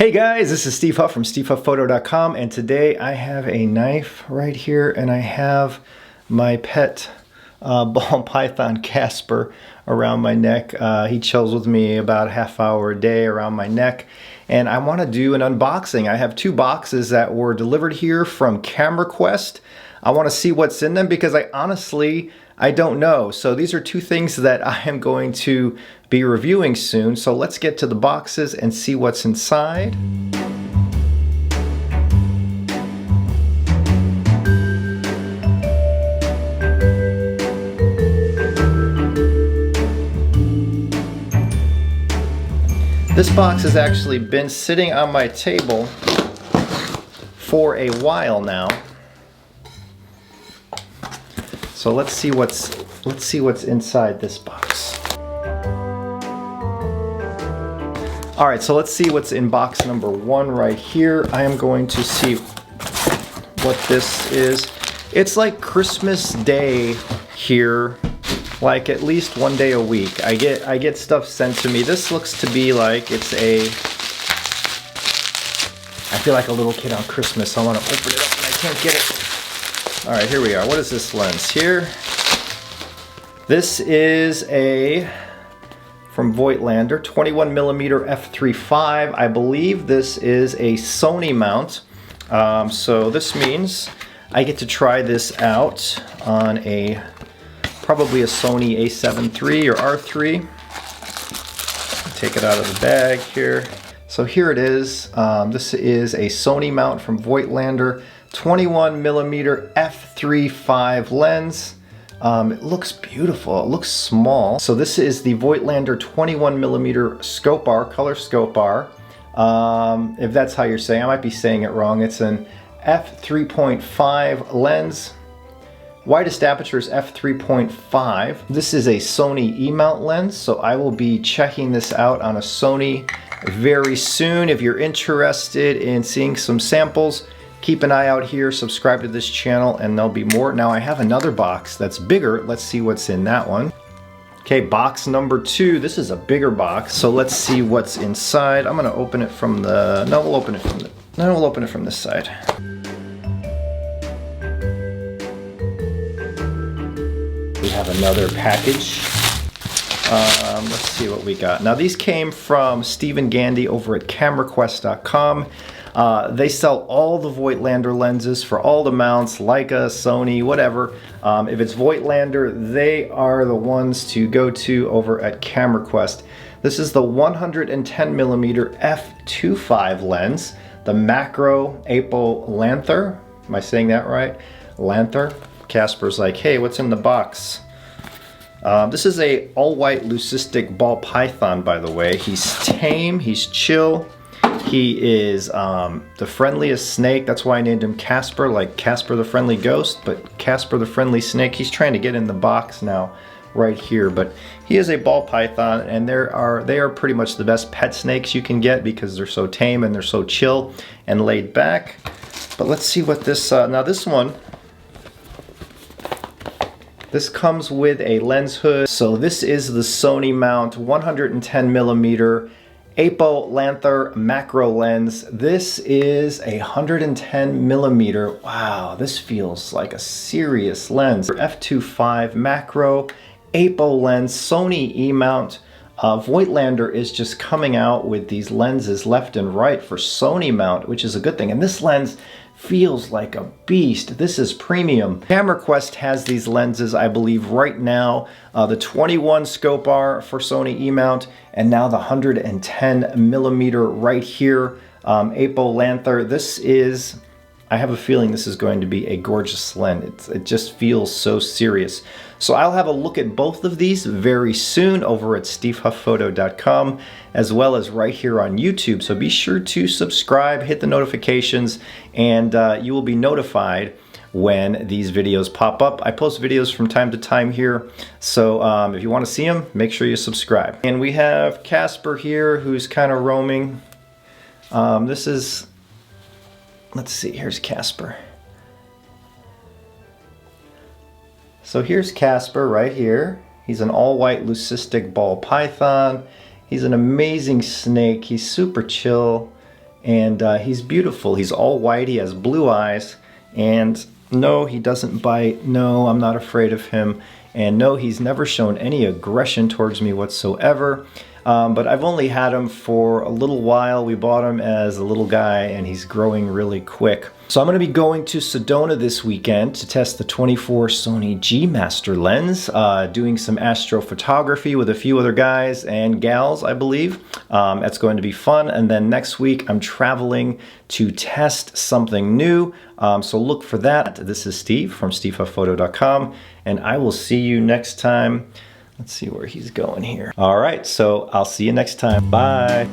Hey guys, this is Steve Huff from SteveHuffPhoto.com, and today I have a knife right here and I have my pet ball python Casper around my neck. He chills with me about a half hour a day around my neck, and I want to do an unboxing. I have two boxes that were delivered here from CameraQuest. I want to see what's in them because I don't know. So these are two things that I am going to be reviewing soon. So let's get to the boxes and see what's inside. This box has actually been sitting on my table for a while now. So let's see what's inside this box. All right, so let's see what's in box number one right here. I am going to see what this is. It's like Christmas Day here, like at least one day a week. I get stuff sent to me. This looks to be like I feel like a little kid on Christmas. I want to open it up and I can't get it. All right, here we are. What is this lens here? This is from Voigtlander, 21mm f3.5. I believe this is a Sony mount. So this means I get to try this out on probably a Sony a7 III or R3. Take it out of the bag here. So here it is. This is a Sony mount from Voigtlander. 21mm f3.5 lens. It looks beautiful. It looks small. So this is the Voigtlander 21mm scope R, color scope R. If that's how you're saying, I might be saying it wrong. It's an f3.5 lens. Widest aperture is f3.5. This is a Sony E-mount lens, so I will be checking this out on a Sony very soon. If you're interested in seeing some samples, keep an eye out here, subscribe to this channel, and there'll be more. Now I have another box that's bigger. Let's see what's in that one. Okay, box number two. This is a bigger box, so let's see what's inside. I'm gonna open it from the, no, we'll open it from this side. We have another package. Let's see what we got. Now these came from Stephen Gandy over at CameraQuest.com. They sell all the Voigtlander lenses for all the mounts, Leica, Sony, whatever. If it's Voigtlander, they are the ones to go to over at CameraQuest. This is the 110mm f2.5 lens, the macro Voigtlander. Am I saying that right? Lanther. Casper's like, hey, what's in the box? This is a all-white leucistic ball python, by the way. He's tame, he's chill. He is the friendliest snake. That's why I named him Casper, like Casper the Friendly Ghost, but Casper the Friendly Snake. He's trying to get in the box now, right here. But he is a ball python, and they are pretty much the best pet snakes you can get because they're so tame and they're so chill and laid back. But let's see what this, now this one, this comes with a lens hood. So this is the Sony mount 110mm Voigtlander macro lens. This is a 110mm. Wow, this feels like a serious lens. f2.5 macro Voigtlander lens, Sony E-mount. Voigtlander is just coming out with these lenses left and right for Sony mount, which is a good thing. And this lens feels like a beast. This is premium. CameraQuest has these lenses, I believe, right now. The 21 scope R for Sony E-mount, and now the 110mm right here, Voigtlander. This is, I have a feeling this is going to be a gorgeous lens. It just feels so serious. So I'll have a look at both of these very soon over at SteveHuffPhoto.com, as well as right here on YouTube. So be sure to subscribe, hit the notifications, and you will be notified when these videos pop up. I post videos from time to time here, so if you want to see them, make sure you subscribe. And we have Casper here, who's kind of roaming. This is, let's see, here's Casper. So here's Casper right here. He's an all-white leucistic ball python. He's an amazing snake. He's super chill. and he's beautiful. He's all white, he has blue eyes, and no, he doesn't bite. No, I'm not afraid of him. And no, he's never shown any aggression towards me whatsoever. But I've only had him for a little while. We bought him as a little guy and he's growing really quick. So I'm going to be going to Sedona this weekend to test the 24 Sony G Master lens, doing some astrophotography with a few other guys and gals, I believe. That's going to be fun. And then next week I'm traveling to test something new. So look for that. This is Steve from stevephoto.com, and I will see you next time. Let's see where he's going here. All right, so I'll see you next time. Bye.